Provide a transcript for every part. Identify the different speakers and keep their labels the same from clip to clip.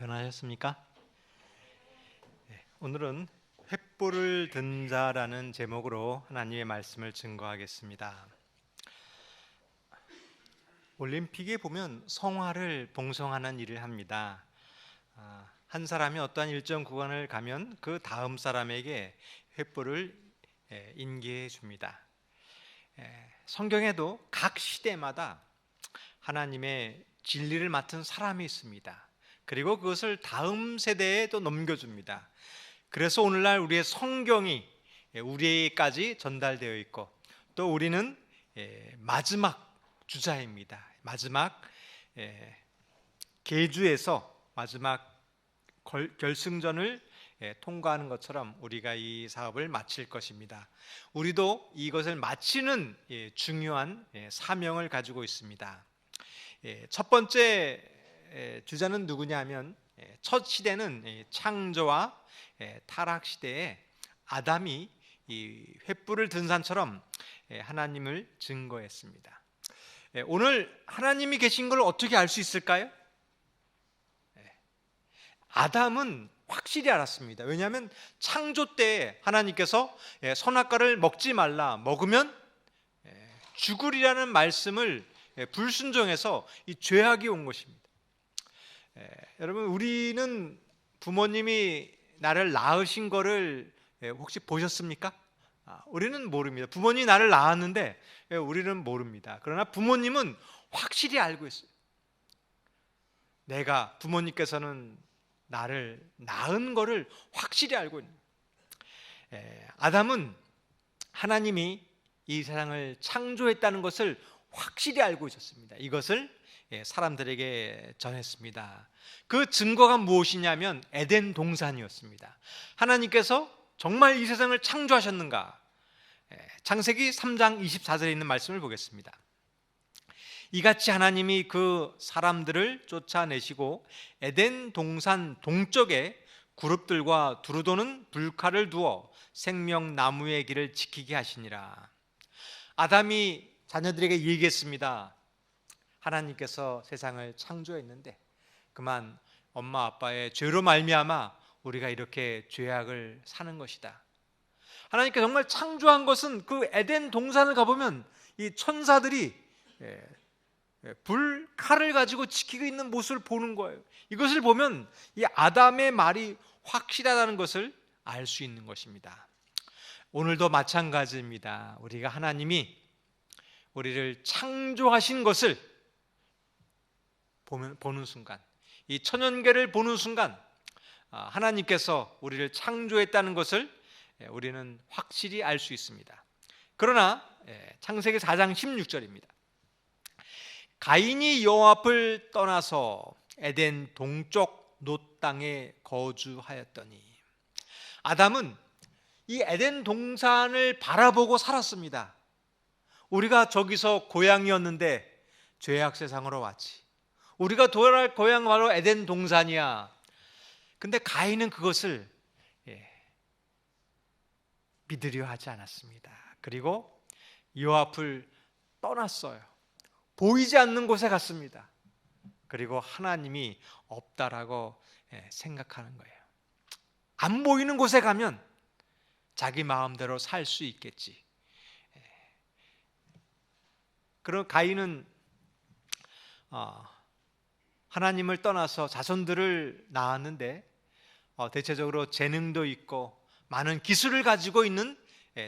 Speaker 1: 변하셨습니까? 오늘은 횃불을 든 자라는 제목으로 하나님의 말씀을 증거하겠습니다. 올림픽에 보면 성화를 봉송하는 일을 합니다. 한 사람이 어떠한 일정 구간을 가면 그 다음 사람에게 횃불을 인계해 줍니다. 성경에도 각 시대마다 하나님의 진리를 맡은 사람이 있습니다. 그리고 그것을 다음 세대에 또 넘겨줍니다. 그래서 오늘날 우리의 성경이 우리에게까지 전달되어 있고, 또 우리는 마지막 주자입니다. 마지막 계주에서 마지막 결승전을 통과하는 것처럼 우리가 이 사업을 마칠 것입니다. 우리도 이것을 마치는 중요한 사명을 가지고 있습니다. 첫 번째 주자는 누구냐면, 첫 시대는 창조와 타락 시대에 아담이 이 횃불을 든 산처럼 하나님을 증거했습니다. 오늘 하나님이 계신 걸 어떻게 알 수 있을까요? 아담은 확실히 알았습니다. 왜냐하면 창조 때 하나님께서 선악과를 먹지 말라, 먹으면 죽으리라는 말씀을 불순종해서 이 죄악이 온 것입니다. 여러분, 우리는 부모님이 나를 낳으신 거를 혹시 보셨습니까? 우리는 모릅니다. 부모님이 나를 낳았는데 우리는 모릅니다. 그러나 부모님은 확실히 알고 있어요. 내가, 부모님께서는 나를 낳은 거를 확실히 알고 있는 거예요. 아담은 하나님이 이 세상을 창조했다는 것을 확실히 알고 있었습니다. 이것을 사람들에게 전했습니다. 그 증거가 무엇이냐면 에덴 동산이었습니다. 하나님께서 정말 이 세상을 창조하셨는가? 창세기 3장 24절에 있는 말씀을 보겠습니다. 이같이 하나님이 그 사람들을 쫓아내시고 에덴 동산 동쪽에 그룹들과 두루도는 불칼을 두어 생명나무의 길을 지키게 하시니라. 아담이 자녀들에게 얘기했습니다. 하나님께서 세상을 창조했는데 그만 엄마 아빠의 죄로 말미암아 우리가 이렇게 죄악을 사는 것이다. 하나님께서 정말 창조한 것은 그 에덴 동산을 가보면 이 천사들이 불 칼을 가지고 지키고 있는 모습을 보는 거예요. 이것을 보면 이 아담의 말이 확실하다는 것을 알 수 있는 것입니다. 오늘도 마찬가지입니다. 우리가 하나님이 우리를 창조하신 것을 보는 순간, 이 천연계를 보는 순간 하나님께서 우리를 창조했다는 것을 우리는 확실히 알 수 있습니다. 그러나 창세기 4장 16절입니다. 가인이 여호와 앞을 떠나서 에덴 동쪽 놋 땅에 거주하였더니, 아담은 이 에덴 동산을 바라보고 살았습니다. 우리가 저기서 고향이었는데 죄악 세상으로 왔지. 우리가 돌아갈 고향 바로 에덴 동산이야. 근데 가인은 그것을 믿으려 하지 않았습니다. 그리고 여호와 앞을 떠났어요. 보이지 않는 곳에 갔습니다. 그리고 하나님이 없다라고 생각하는 거예요. 안 보이는 곳에 가면 자기 마음대로 살 수 있겠지. 그럼 가인은 하나님을 떠나서 자손들을 낳았는데 대체적으로 재능도 있고 많은 기술을 가지고 있는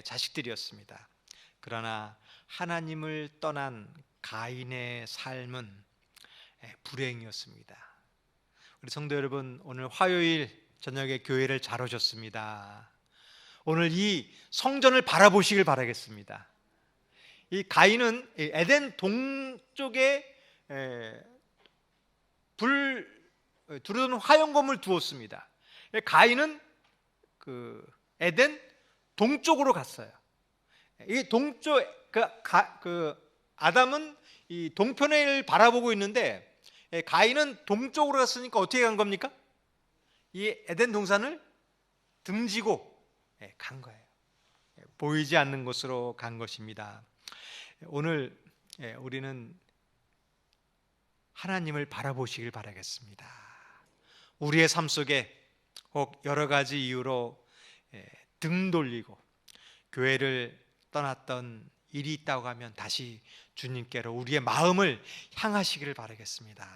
Speaker 1: 자식들이었습니다. 그러나 하나님을 떠난 가인의 삶은 불행이었습니다. 우리 성도 여러분, 오늘 화요일 저녁에 교회를 잘 오셨습니다. 오늘 이 성전을 바라보시길 바라겠습니다. 이 가인은 에덴 동쪽에 두르던 화영검을 두었습니다. 가인은 그 에덴 동쪽으로 갔어요. 이 동쪽, 아담은 이 동편을 바라보고 있는데 가인은 동쪽으로 갔으니까 어떻게 간 겁니까? 이 에덴 동산을 등지고 간 거예요. 보이지 않는 곳으로 간 것입니다. 오늘 우리는 하나님을 바라보시길 바라겠습니다. 우리의 삶 속에 혹 여러 가지 이유로 등 돌리고 교회를 떠났던 일이 있다고 하면 다시 주님께로 우리의 마음을 향하시기를 바라겠습니다.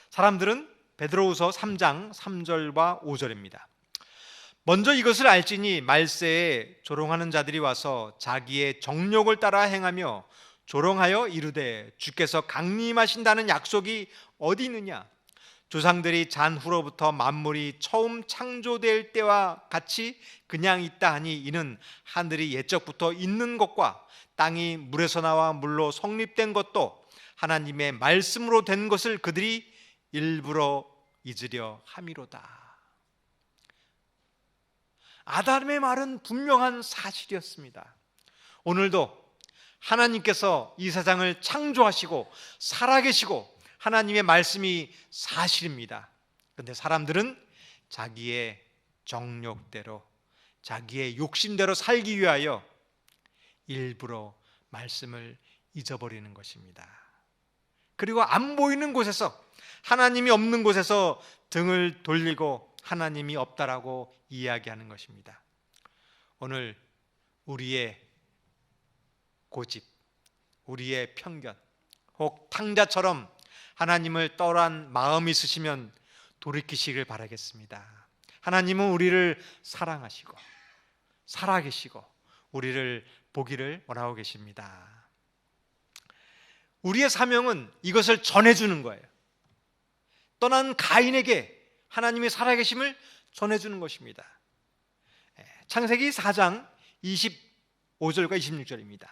Speaker 1: 사람들은 베드로후서 3장 3절과 5절입니다. 먼저 이것을 알지니 말세에 조롱하는 자들이 와서 자기의 정욕을 따라 행하며 조롱하여 이르되 주께서 강림하신다는 약속이 어디 있느냐? 조상들이 잔 후로부터 만물이 처음 창조될 때와 같이 그냥 있다 하니 이는 하늘이 옛적부터 있는 것과 땅이 물에서 나와 물로 성립된 것도 하나님의 말씀으로 된 것을 그들이 일부러 잊으려 함이로다. 아담의 말은 분명한 사실이었습니다. 오늘도 하나님께서 이 세상을 창조하시고 살아계시고 하나님의 말씀이 사실입니다. 그런데 사람들은 자기의 정욕대로 자기의 욕심대로 살기 위하여 일부러 말씀을 잊어버리는 것입니다. 그리고 안 보이는 곳에서, 하나님이 없는 곳에서 등을 돌리고 하나님이 없다라고 이야기하는 것입니다. 오늘 우리의 고집, 우리의 편견, 혹 탕자처럼 하나님을 떠난 마음이 있으시면 돌이키시길 바라겠습니다. 하나님은 우리를 사랑하시고 살아계시고 우리를 보기를 원하고 계십니다. 우리의 사명은 이것을 전해주는 거예요. 떠난 가인에게 하나님의 살아계심을 전해주는 것입니다. 창세기 4장 25절과 26절입니다.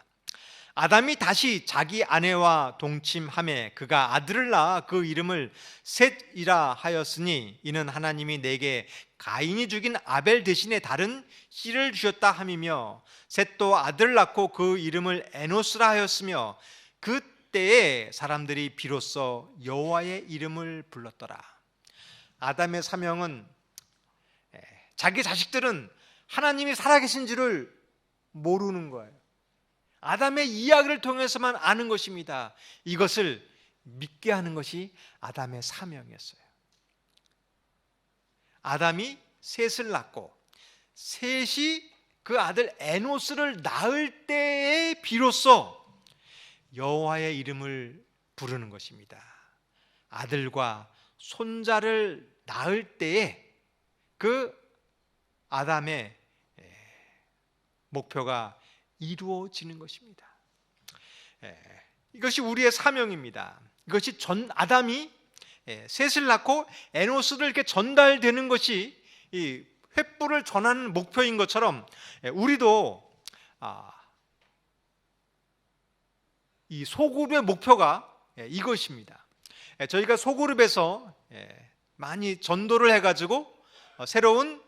Speaker 1: 아담이 다시 자기 아내와 동침하매 그가 아들을 낳아 그 이름을 셋이라 하였으니 이는 하나님이 내게 가인이 죽인 아벨 대신에 다른 씨를 주셨다 함이며 셋도 아들을 낳고 그 이름을 에노스라 하였으며 그때에 사람들이 비로소 여호와의 이름을 불렀더라. 아담의 사명은 자기 자식들은 하나님이 살아계신 줄을 모르는 거예요. 아담의 이야기를 통해서만 아는 것입니다. 이것을 믿게 하는 것이 아담의 사명이었어요. 아담이 셋을 낳고 셋이 그 아들 에노스를 낳을 때에 비로소 여호와의 이름을 부르는 것입니다. 아들과 손자를 낳을 때에 그 아담의 목표가 이루어지는 것입니다. 이것이 우리의 사명입니다. 이것이 아담이 셋을 낳고 에노스를 이렇게 전달되는 것이 이 횃불을 전하는 목표인 것처럼 우리도 이 소그룹의 목표가 이것입니다. 저희가 소그룹에서 많이 전도를 해가지고 새로운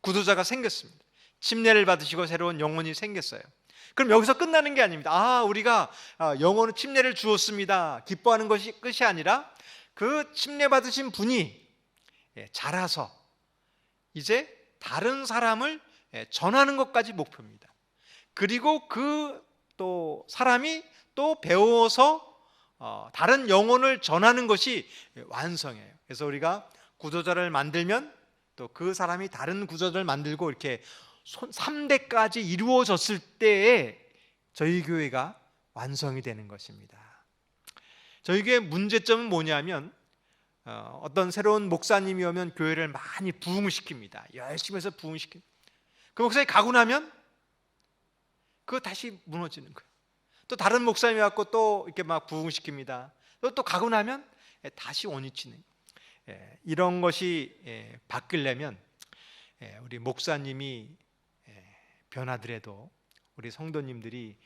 Speaker 1: 구도자가 생겼습니다. 침례를 받으시고 새로운 영혼이 생겼어요. 그럼 여기서 끝나는 게 아닙니다. 우리가 영혼의 침례를 주었습니다. 기뻐하는 것이 끝이 아니라 그 침례 받으신 분이 자라서 이제 다른 사람을 전하는 것까지 목표입니다. 그리고 그 또 사람이 또 배워서 다른 영혼을 전하는 것이 완성이에요. 그래서 우리가 구도자를 만들면 또 그 사람이 다른 구도자를 만들고 이렇게 3대까지 이루어졌을 때에 저희 교회가 완성이 되는 것입니다. 저희 교회 문제점은 뭐냐면 어떤 새로운 목사님이 오면 교회를 많이 부흥시킵니다. 열심히 해서 부흥시킵니다. 그 목사님이 가고 나면 그거 다시 무너지는 거예요. 또 다른 목사님이 왔고 또 이렇게 막 부흥시킵니다. 또 가고 나면 다시 원위치는 이런 것이 바뀌려면 우리 목사님이 변하더라도 우리 성도님들이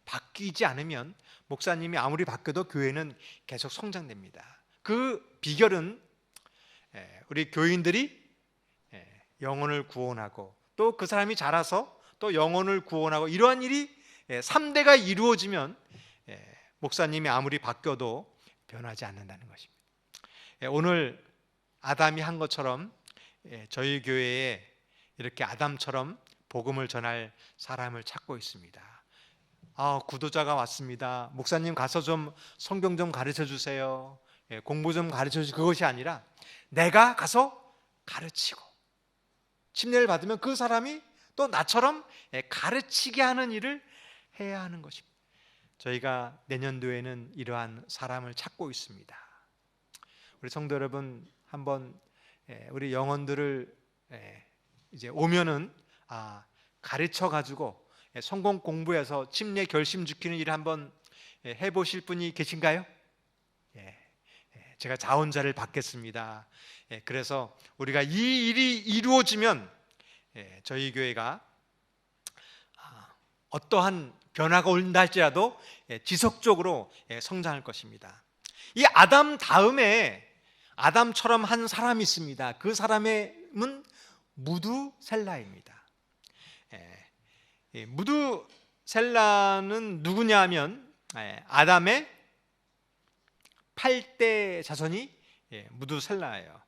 Speaker 1: 바뀌지 않으면 목사님이 아무리 바뀌어도 교회는 계속 성장됩니다. 그 비결은 우리 교인들이 영혼을 구원하고 또 그 사람이 자라서 또 영혼을 구원하고 이러한 일이 3대가 이루어지면 목사님이 아무리 바뀌어도 변하지 않는다는 것입니다. 오늘 아담이 한 것처럼 저희 교회에 이렇게 아담처럼 복음을 전할 사람을 찾고 있습니다. 구도자가 왔습니다. 목사님 가서 좀 성경 좀 가르쳐 주세요. 공부 좀 가르쳐 주세요. 그것이 아니라 내가 가서 가르치고, 침례를 받으면 그 사람이 또 나처럼 가르치게 하는 일을 해야 하는 것입니다. 저희가 내년도에는 이러한 사람을 찾고 있습니다. 우리 성도 여러분, 한번 우리 영혼들을 이제 오면은 가르쳐 가지고 성공 공부해서 침례 결심 지키는 일을 한번 해보실 분이 계신가요? 제가 자원자를 받겠습니다. 그래서 우리가 이 일이 이루어지면 저희 교회가 어떠한 변화가 온다 할지라도 지속적으로 성장할 것입니다. 이 아담 다음에 아담처럼 한 사람이 있습니다. 그 사람은 무두셀라입니다. 무두셀라는 누구냐 하면 아담의 8대 자손이 무두셀라예요.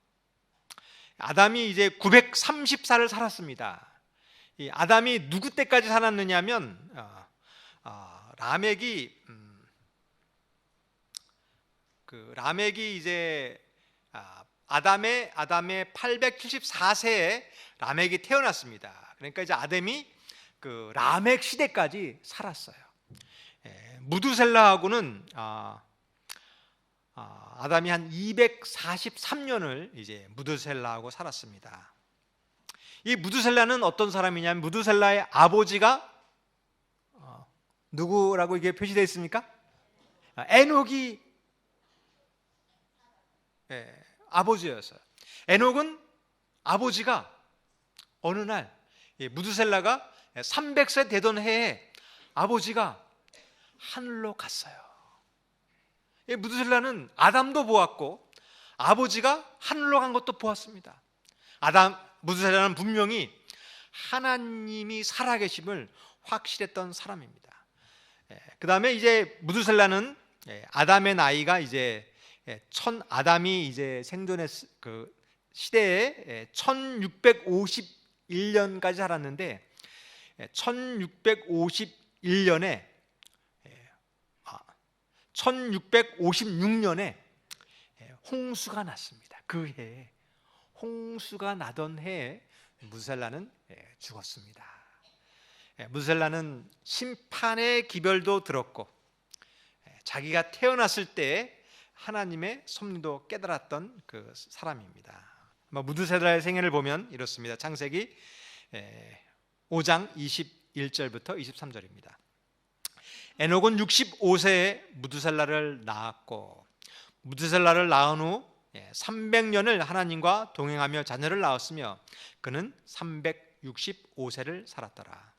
Speaker 1: 아담이 이제 930살을 살았습니다. 이 아담이 누구 때까지 살았느냐면 라멕이 이제 아담의 874세에 라멕이 태어났습니다. 그러니까 이제 아담이 그 라멕 시대까지 살았어요. 무두셀라하고는 아담이 한 243년을 이제 무두셀라하고 살았습니다. 이 무두셀라는 어떤 사람이냐면, 무두셀라의 아버지가 누구라고 이게 표시되어 있습니까? 에녹이 아버지였어요. 에녹은 아버지가 어느 날 무두셀라가 300세 되던 해에 아버지가 하늘로 갔어요. 무두셀라는 아담도 보았고 아버지가 하늘로 간 것도 보았습니다. 무두셀라는 분명히 하나님이 살아계심을 확실했던 사람입니다. 그 다음에 이제 무두셀라는 아담의 나이가 이제 아담이 이제 생존의 그 시대에 1651년까지 살았는데, 1656년에 홍수가 났습니다. 그 해에 홍수가 나던 해에 무두셀라는 죽었습니다. 무두셀라는 심판의 기별도 들었고 자기가 태어났을 때 하나님의 섭리도 깨달았던 그 사람입니다. 무두셀라의 생애를 보면 이렇습니다. 창세기 5장 21절부터 23절입니다. 에녹은 65세에 무두셀라를 낳았고, 무두셀라를 낳은 후 300년을 하나님과 동행하며 자녀를 낳았으며 그는 365세를 살았더라.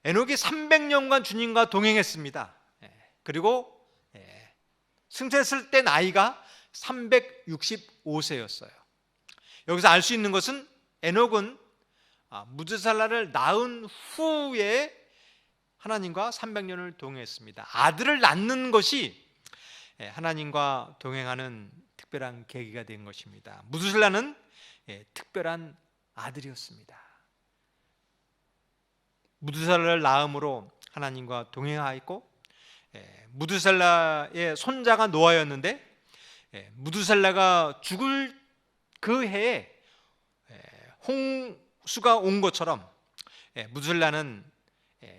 Speaker 1: 에녹이 300년간 주님과 동행했습니다. 그리고 승천했을 때 나이가 365세였어요. 여기서 알 수 있는 것은 에녹은 무두셀라를 낳은 후에 하나님과 300년을 동행했습니다. 아들을 낳는 것이 하나님과 동행하는 특별한 계기가 된 것입니다. 무두셀라는 특별한 아들이었습니다. 무두셀라를 낳음으로 하나님과 동행하였고, 무두셀라의 손자가 노아였는데 무두셀라가 죽을 그 해에 홍수가 온 것처럼 무두셀라는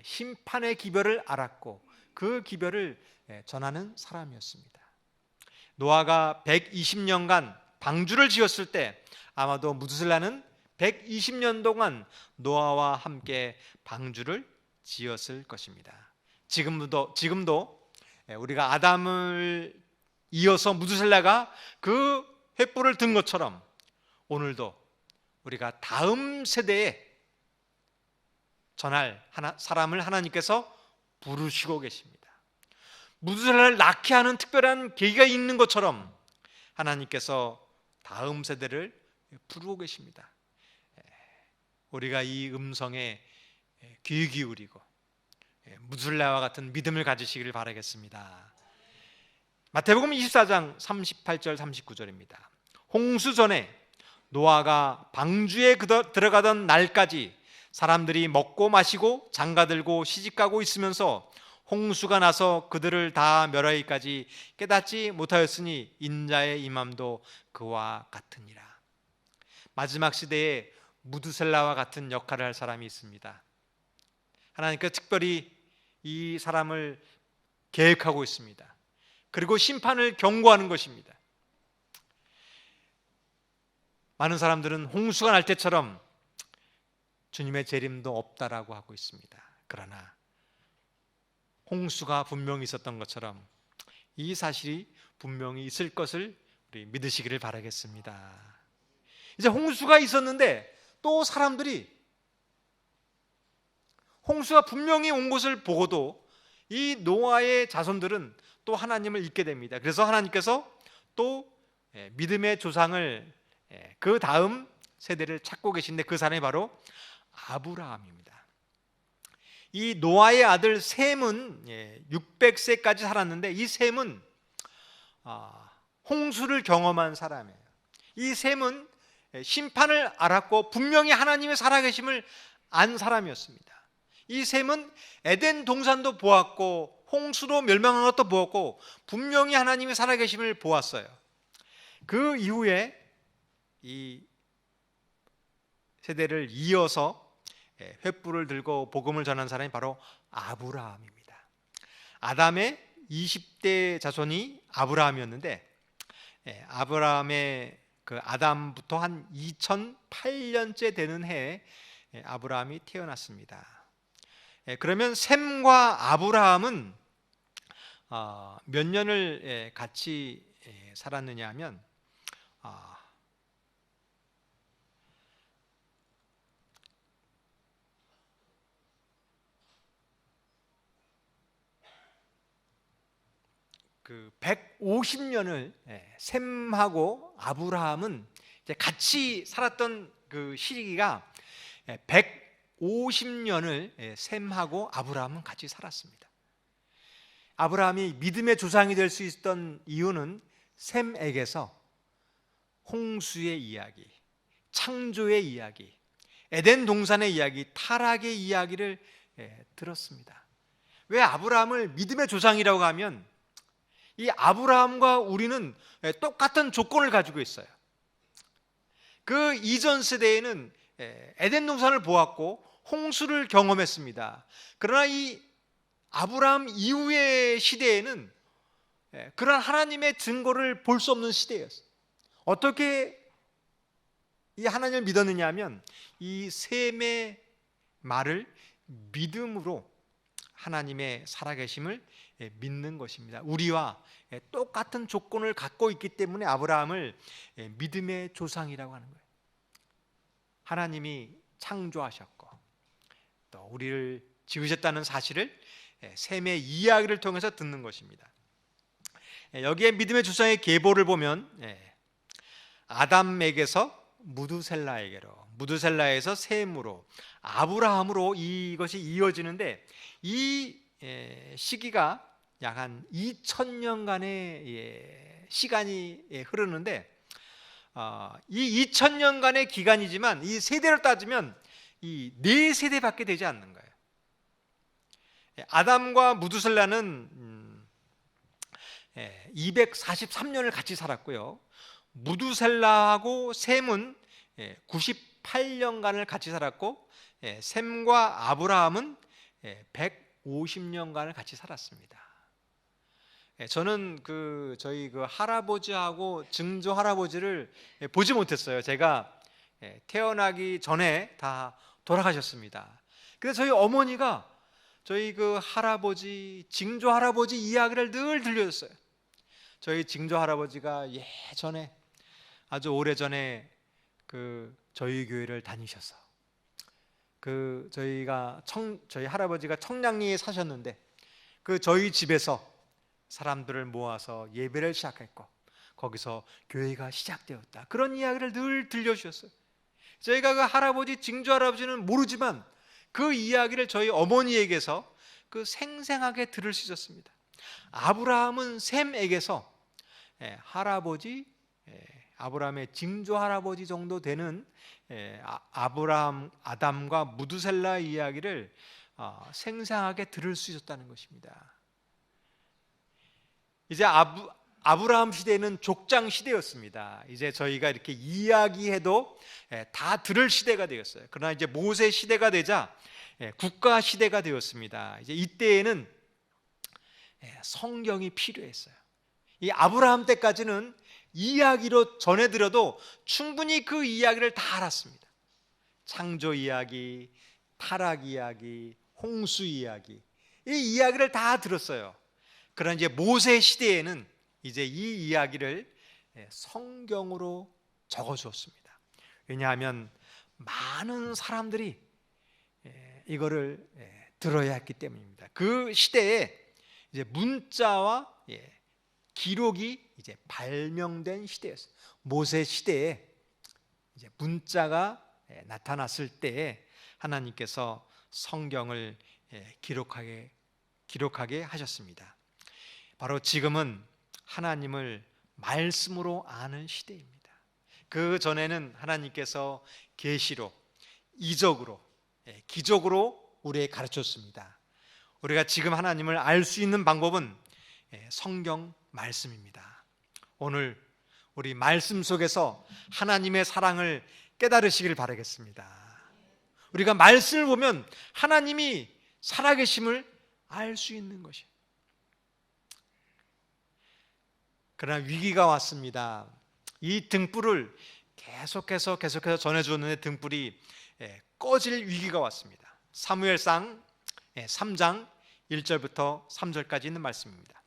Speaker 1: 심판의 기별을 알았고 그 기별을 전하는 사람이었습니다. 노아가 120년간 방주를 지었을 때 아마도 무두셀라는 120년 동안 노아와 함께 방주를 지었을 것입니다. 지금도 우리가 아담을 이어서 무두셀라가 그 횃불을 든 것처럼 오늘도 우리가 다음 세대에 전할 사람을 하나님께서 부르시고 계십니다. 무두셀라를 낳게 하는 특별한 계기가 있는 것처럼 하나님께서 다음 세대를 부르고 계십니다. 우리가 이 음성에 귀 기울이고 무두셀라와 같은 믿음을 가지시기를 바라겠습니다. 마태복음 24장 38절 39절입니다. 홍수 전에 노아가 방주에 들어가던 날까지 사람들이 먹고 마시고 장가들고 시집가고 있으면서 홍수가 나서 그들을 다 멸하기까지 깨닫지 못하였으니 인자의 임함도 그와 같으니라. 마지막 시대에 무드셀라와 같은 역할을 할 사람이 있습니다. 하나님께서 특별히 이 사람을 계획하고 있습니다. 그리고 심판을 경고하는 것입니다. 많은 사람들은 홍수가 날 때처럼 주님의 재림도 없다라고 하고 있습니다. 그러나 홍수가 분명히 있었던 것처럼 이 사실이 분명히 있을 것을 우리 믿으시기를 바라겠습니다. 이제 홍수가 있었는데 또 사람들이 홍수가 분명히 온 것을 보고도 이 노아의 자손들은 또 하나님을 잊게 됩니다. 그래서 하나님께서 또 믿음의 조상을 그 다음 세대를 찾고 계신데 그 사람이 바로 아브라함입니다. 이 노아의 아들 셈은 600세까지 살았는데 이 셈은 홍수를 경험한 사람이에요. 이 셈은 심판을 알았고 분명히 하나님의 살아계심을 안 사람이었습니다. 이 셈은 에덴 동산도 보았고 홍수로 멸망한 것도 보았고 분명히 하나님의 살아계심을 보았어요. 그 이후에 이 세대를 이어서 횃불을 들고 복음을 전한 사람이 바로 아브라함입니다. 아담의 20대 자손이 아브라함이었는데 아브라함의 그 아담부터 한 2008년째 되는 해에 아브라함이 태어났습니다. 그러면 셈과 아브라함은 몇 년을 같이 살았느냐 하면 그 150년을 셈하고 아브라함은 이제 같이 살았던 그 시기가 150년을 셈하고 아브라함은 같이 살았습니다. 아브라함이 믿음의 조상이 될 수 있었던 이유는 셈에게서 홍수의 이야기, 창조의 이야기, 에덴 동산의 이야기, 타락의 이야기를 들었습니다. 왜 아브라함을 믿음의 조상이라고 하면 이 아브라함과 우리는 똑같은 조건을 가지고 있어요. 그 이전 세대에는 에덴 동산을 보았고 홍수를 경험했습니다. 그러나 이 아브라함 이후의 시대에는 그런 하나님의 증거를 볼 수 없는 시대였어요. 어떻게 이 하나님을 믿었느냐 하면 이 셈의 말을 믿음으로 하나님의 살아계심을 믿는 것입니다. 우리와 똑같은 조건을 갖고 있기 때문에 아브라함을 믿음의 조상이라고 하는 거예요. 하나님이 창조하셨고 또 우리를 지으셨다는 사실을 셈의 이야기를 통해서 듣는 것입니다. 여기에 믿음의 조상의 계보를 보면 아담에게서 무드셀라에게로, 무드셀라에서 셈으로, 아브라함으로 이것이 이어지는데 이 시기가 약 한 2000년간의 시간이 흐르는데 이 2000년간의 기간이지만 이 세대로 따지면 이 4세대밖에 되지 않는 거예요. 아담과 무드셀라는 243년을 같이 살았고요. 무드셀라하고 셈은 98년간을 같이 살았고 셈과 아브라함은 150년간을 같이 살았습니다. 저는 저희 할아버지하고 증조 할아버지를 보지 못했어요. 제가 태어나기 전에 다 돌아가셨습니다. 그래서 저희 어머니가 저희 할아버지, 증조 할아버지 이야기를 늘 들려줬어요. 저희 증조 할아버지가 예전에 아주 오래전에 저희 교회를 다니셔서 저희 할아버지가 청량리에 사셨는데 저희 집에서 사람들을 모아서 예배를 시작했고 거기서 교회가 시작되었다. 그런 이야기를 늘 들려주셨어요. 저희가 할아버지, 증조 할아버지는 모르지만 그 이야기를 저희 어머니에게서 생생하게 들을 수 있었습니다. 아브라함은 셈에게서 할아버지, 아브라함의 증조 할아버지 정도 되는 아담과 무드셀라 이야기를 생생하게 들을 수 있었다는 것입니다. 이제 아브라함 시대는 족장 시대였습니다. 이제 저희가 이렇게 이야기해도 다 들을 시대가 되었어요. 그러나 이제 모세 시대가 되자 국가 시대가 되었습니다. 이제 이때에는 성경이 필요했어요. 이 아브라함 때까지는 이야기로 전해들어도 충분히 그 이야기를 다 알았습니다. 창조 이야기, 타락 이야기, 홍수 이야기, 이 이야기를 다 들었어요. 그러나 이제 모세 시대에는 이제 이 이야기를 성경으로 적어주었습니다. 왜냐하면 많은 사람들이 이거를 들어야 했기 때문입니다. 그 시대에 이제 문자와 기록이 이제 발명된 시대였어요. 모세 시대에 이제 문자가 나타났을 때 하나님께서 성경을 기록하게 하셨습니다. 바로 지금은 하나님을 말씀으로 아는 시대입니다. 그 전에는 하나님께서 계시로, 이적으로, 기적으로 우리에게 가르쳤습니다. 우리가 지금 하나님을 알 수 있는 방법은 성경 말씀입니다. 오늘 우리 말씀 속에서 하나님의 사랑을 깨달으시길 바라겠습니다. 우리가 말씀을 보면 하나님이 살아계심을 알 수 있는 것이에요. 그러나 위기가 왔습니다. 이 등불을 계속해서 전해주었는데 등불이 꺼질 위기가 왔습니다. 사무엘상 3장 1절부터 3절까지 있는 말씀입니다.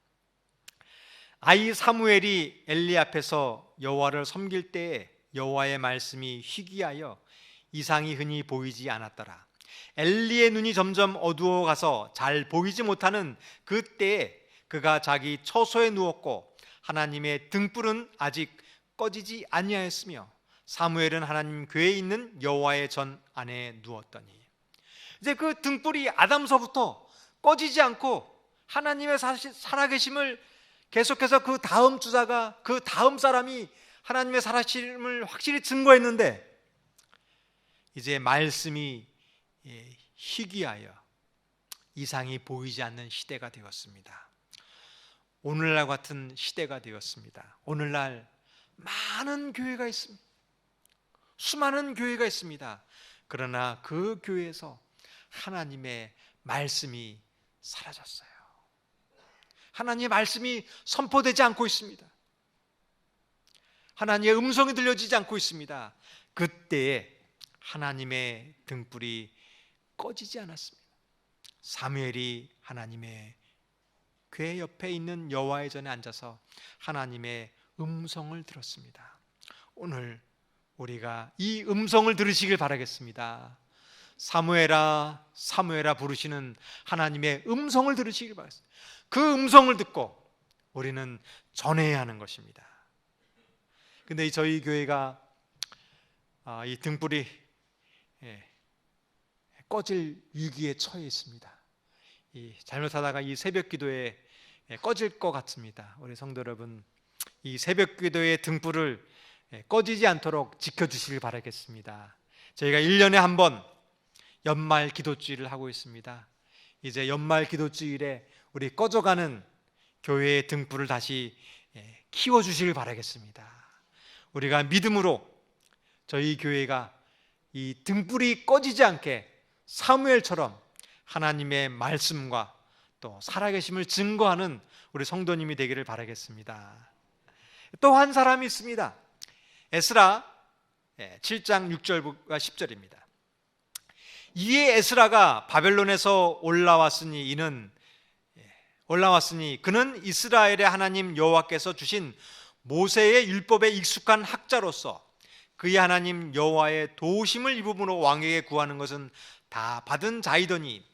Speaker 1: 아이 사무엘이 엘리 앞에서 여호와를 섬길 때에 여호와의 말씀이 희귀하여 이상이 흔히 보이지 않았더라. 엘리의 눈이 점점 어두워가서 잘 보이지 못하는 그때에 그가 자기 처소에 누웠고 하나님의 등불은 아직 꺼지지 아니하였으며 사무엘은 하나님 궤에 있는 여호와의 전 안에 누웠더니, 이제 그 등불이 아담서부터 꺼지지 않고 하나님의 살아계심을 계속해서 그 다음 주자가, 그 다음 사람이 하나님의 살아계심을 확실히 증거했는데, 이제 말씀이 희귀하여 이상이 보이지 않는 시대가 되었습니다. 오늘날 같은 시대가 되었습니다. 오늘날 많은 교회가 있습니다. 수많은 교회가 있습니다. 그러나 그 교회에서 하나님의 말씀이 사라졌어요. 하나님의 말씀이 선포되지 않고 있습니다. 하나님의 음성이 들려지지 않고 있습니다. 그때에 하나님의 등불이 꺼지지 않았습니다. 사무엘이 하나님의 궤 옆에 있는 여호와의 전에 앉아서 하나님의 음성을 들었습니다. 오늘 우리가 이 음성을 들으시길 바라겠습니다. 사무엘아 사무엘아 부르시는 하나님의 음성을 들으시길 바라겠습니다. 그 음성을 듣고 우리는 전해야 하는 것입니다. 근데 저희 교회가 이 등불이 꺼질 위기에 처해 있습니다. 잘못하다가 이 새벽 기도에 꺼질 것 같습니다. 우리 성도 여러분, 이 새벽 기도의 등불을 꺼지지 않도록 지켜주시길 바라겠습니다. 저희가 1년에 한 번 연말 기도주일을 하고 있습니다. 이제 연말 기도주일에 우리 꺼져가는 교회의 등불을 다시 키워주시길 바라겠습니다. 우리가 믿음으로 저희 교회가 이 등불이 꺼지지 않게 사무엘처럼 하나님의 말씀과 또 살아계심을 증거하는 우리 성도님이 되기를 바라겠습니다. 또 한 사람이 있습니다. 에스라 7장 6절과 10절입니다. 이에 에스라가 바벨론에서 올라왔으니 그는 이스라엘의 하나님 여호와께서 주신 모세의 율법에 익숙한 학자로서 그의 하나님 여호와의 도우심을 입음으로 왕에게 구하는 것은 다 받은 자이더니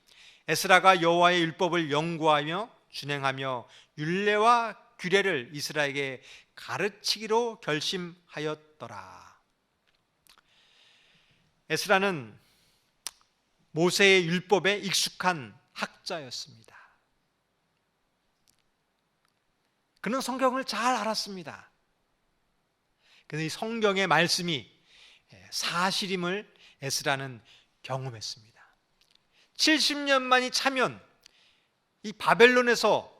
Speaker 1: 에스라가 여호와의 율법을 연구하며 준행하며 율례와 규례를 이스라엘에게 가르치기로 결심하였더라. 에스라는 모세의 율법에 익숙한 학자였습니다. 그는 성경을 잘 알았습니다. 그런데 이 성경의 말씀이 사실임을 에스라는 경험했습니다. 70년만이 차면 이 바벨론에서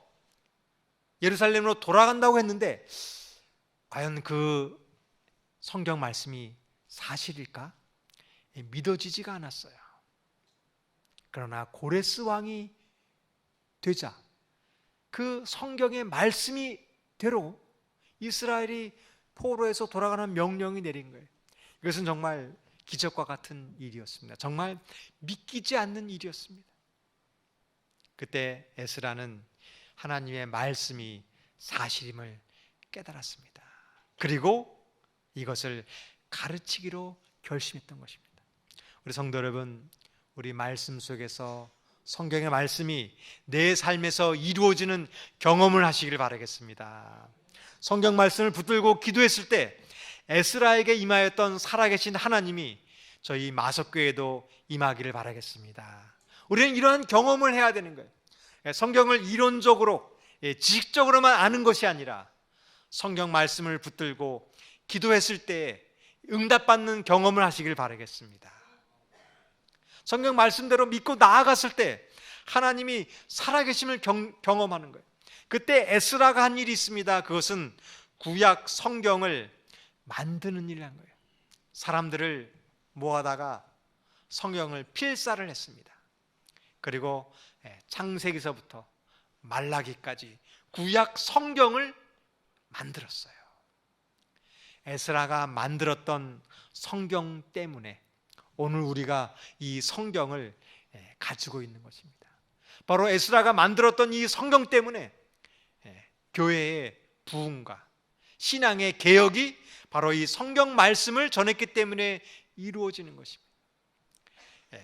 Speaker 1: 예루살렘으로 돌아간다고 했는데 과연 그 성경 말씀이 사실일까? 믿어지지가 않았어요. 그러나 고레스 왕이 되자 그 성경의 말씀이 대로 이스라엘이 포로에서 돌아가는 명령이 내린 거예요. 이것은 정말 기적과 같은 일이었습니다. 정말 믿기지 않는 일이었습니다. 그때 에스라는 하나님의 말씀이 사실임을 깨달았습니다. 그리고 이것을 가르치기로 결심했던 것입니다. 우리 성도 여러분, 우리 말씀 속에서 성경의 말씀이 내 삶에서 이루어지는 경험을 하시길 바라겠습니다. 성경 말씀을 붙들고 기도했을 때 에스라에게 임하였던 살아계신 하나님이 저희 마석교회에도 임하기를 바라겠습니다. 우리는 이러한 경험을 해야 되는 거예요. 성경을 이론적으로 지식적으로만 아는 것이 아니라 성경 말씀을 붙들고 기도했을 때 응답받는 경험을 하시길 바라겠습니다. 성경 말씀대로 믿고 나아갔을 때 하나님이 살아계심을 경험하는 거예요. 그때 에스라가 한 일이 있습니다. 그것은 구약 성경을 만드는 일을 한 거예요. 사람들을 모아다가 성경을 필사를 했습니다. 그리고 창세기서부터 말라기까지 구약 성경을 만들었어요. 에스라가 만들었던 성경 때문에 오늘 우리가 이 성경을 가지고 있는 것입니다. 바로 에스라가 만들었던 이 성경 때문에 교회의 부흥과 신앙의 개혁이 바로 이 성경 말씀을 전했기 때문에 이루어지는 것입니다.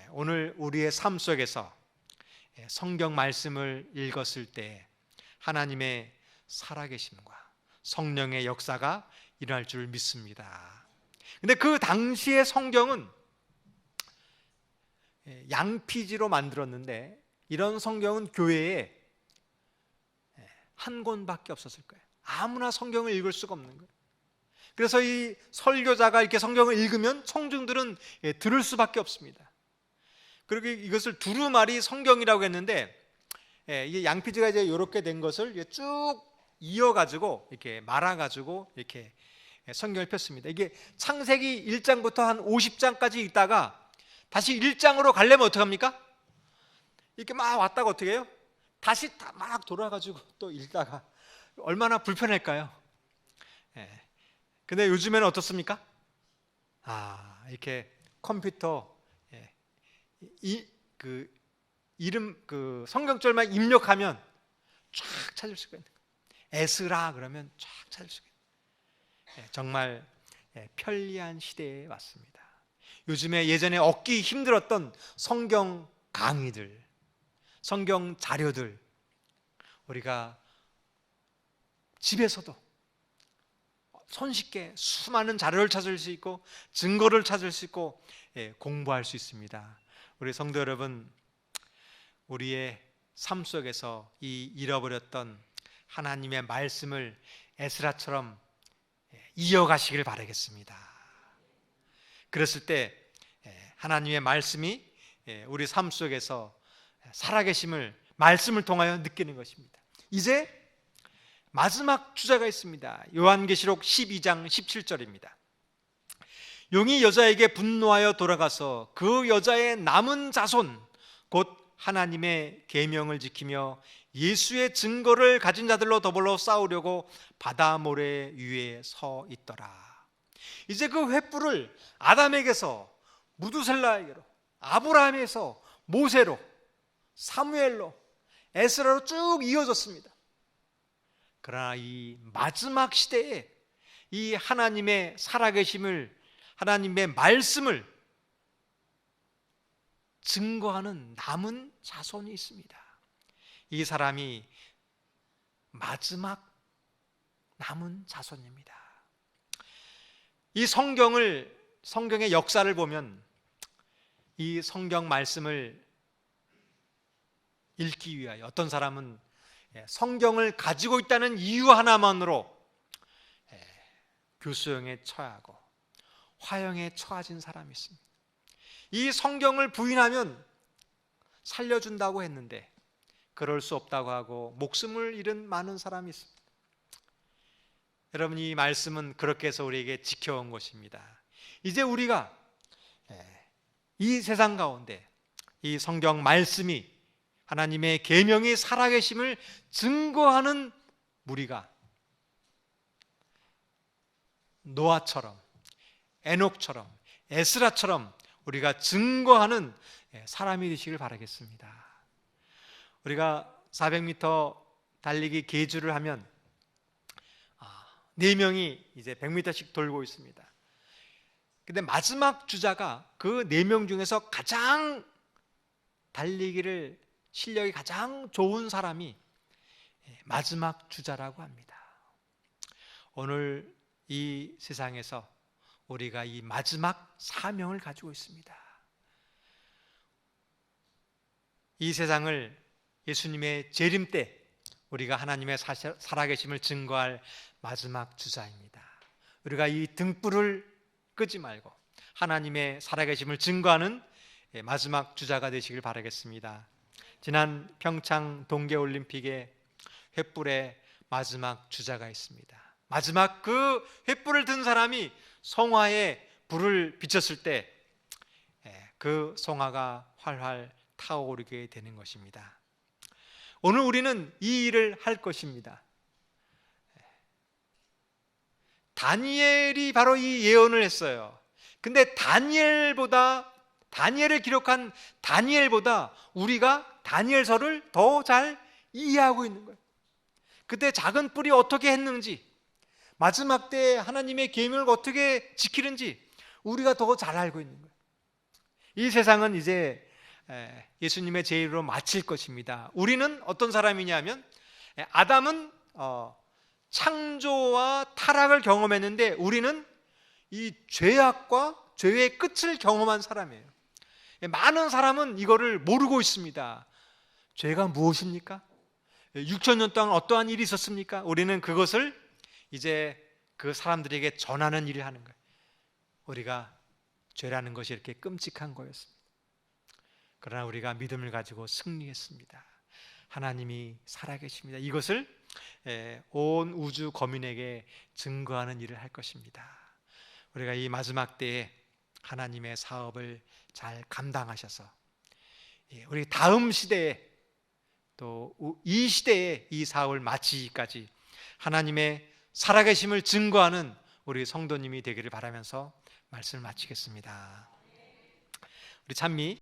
Speaker 1: 오늘 우리의 삶 속에서 성경 말씀을 읽었을 때 하나님의 살아계심과 성령의 역사가 일어날 줄 믿습니다. 근데 그 당시의 성경은 양피지로 만들었는데 이런 성경은 교회에 한 권밖에 없었을 거예요. 아무나 성경을 읽을 수가 없는 거예요. 그래서 이 설교자가 이렇게 성경을 읽으면 청중들은 들을 수밖에 없습니다. 그리고 이것을 두루마리 성경이라고 했는데 이게 양피지가 이제 이렇게 된 것을 쭉 이어가지고 이렇게 말아가지고 이렇게 성경을 폈습니다. 이게 창세기 1장부터 한 50장까지 있다가 다시 1장으로 가려면 어떡합니까? 이렇게 막 왔다가 어떻게 해요? 다시 막 돌아가지고 또 읽다가 얼마나 불편할까요? 근데 요즘에는 어떻습니까? 이렇게 컴퓨터 이름 성경절만 입력하면 쫙 찾을 수가 있는 거예요. 에스라 그러면 쫙 찾을 수가 있는 거예요. 정말 편리한 시대에 왔습니다. 요즘에 예전에 얻기 힘들었던 성경 강의들, 성경 자료들 우리가 집에서도 손쉽게 수많은 자료를 찾을 수 있고 증거를 찾을 수 있고 공부할 수 있습니다. 우리 성도 여러분, 우리의 삶 속에서 이 잃어버렸던 하나님의 말씀을 에스라처럼 이어가시길 바라겠습니다. 그랬을 때 하나님의 말씀이 우리 삶 속에서 살아계심을 말씀을 통하여 느끼는 것입니다. 이제 마지막 주제가 있습니다. 요한계시록 12장 17절입니다. 용이 여자에게 분노하여 돌아가서 그 여자의 남은 자손 곧 하나님의 계명을 지키며 예수의 증거를 가진 자들로 더불어 싸우려고 바다 모래 위에 서 있더라. 이제 그 횃불을 아담에게서 무두셀라에게로, 아브라함에서 모세로, 사무엘로, 에스라로 쭉 이어졌습니다. 그러나 이 마지막 시대에 이 하나님의 살아계심을, 하나님의 말씀을 증거하는 남은 자손이 있습니다. 이 사람이 마지막 남은 자손입니다. 이 성경의 역사를 보면 이 성경 말씀을 읽기 위하여 어떤 사람은 성경을 가지고 있다는 이유 하나만으로 교수형에 처하고 화형에 처해진 사람이 있습니다. 이 성경을 부인하면 살려준다고 했는데 그럴 수 없다고 하고 목숨을 잃은 많은 사람이 있습니다. 여러분, 이 말씀은 그렇게 해서 우리에게 지켜온 것입니다. 이제 우리가 이 세상 가운데 이 성경 말씀이 하나님의 계명이 살아계심을 증거하는 무리가 노아처럼, 에녹처럼, 에스라처럼 우리가 증거하는 사람이 되시길 바라겠습니다. 우리가 400m 달리기 계주를 하면 4명이 이제 100m씩 돌고 있습니다. 근데 마지막 주자가 그 4명 중에서 가장 달리기를 실력이 가장 좋은 사람이 마지막 주자라고 합니다. 오늘 이 세상에서 우리가 이 마지막 사명을 가지고 있습니다. 이 세상을 예수님의 재림 때 우리가 하나님의 살아계심을 증거할 마지막 주자입니다. 우리가 이 등불을 끄지 말고 하나님의 살아계심을 증거하는 마지막 주자가 되시길 바라겠습니다. 지난 평창 동계올림픽에 횃불의 마지막 주자가 있습니다. 마지막 그 횃불을 든 사람이 성화에 불을 비쳤을 때 그 성화가 활활 타오르게 되는 것입니다. 오늘 우리는 이 일을 할 것입니다. 다니엘이 바로 이 예언을 했어요. 근데 다니엘을 기록한 다니엘보다 우리가 다니엘서를 더 잘 이해하고 있는 거예요. 그때 작은 뿔이 어떻게 했는지, 마지막 때 하나님의 계명을 어떻게 지키는지 우리가 더 잘 알고 있는 거예요. 이 세상은 이제 예수님의 제일로 마칠 것입니다. 우리는 어떤 사람이냐면 아담은 창조와 타락을 경험했는데 우리는 이 죄악과 죄의 끝을 경험한 사람이에요. 많은 사람은 이거를 모르고 있습니다. 죄가 무엇입니까? 6,000년 동안 어떠한 일이 있었습니까? 우리는 그것을 이제 그 사람들에게 전하는 일을 하는 거예요. 우리가 죄라는 것이 이렇게 끔찍한 거였습니다. 그러나 우리가 믿음을 가지고 승리했습니다. 하나님이 살아계십니다. 이것을 온 우주 거민에게 증거하는 일을 할 것입니다. 우리가 이 마지막 때에 하나님의 사업을 잘 감당하셔서 우리 다음 시대에 또 이 시대에 이 사업을 마치기까지 하나님의 살아계심을 증거하는 우리 성도님이 되기를 바라면서 말씀을 마치겠습니다. 우리 찬미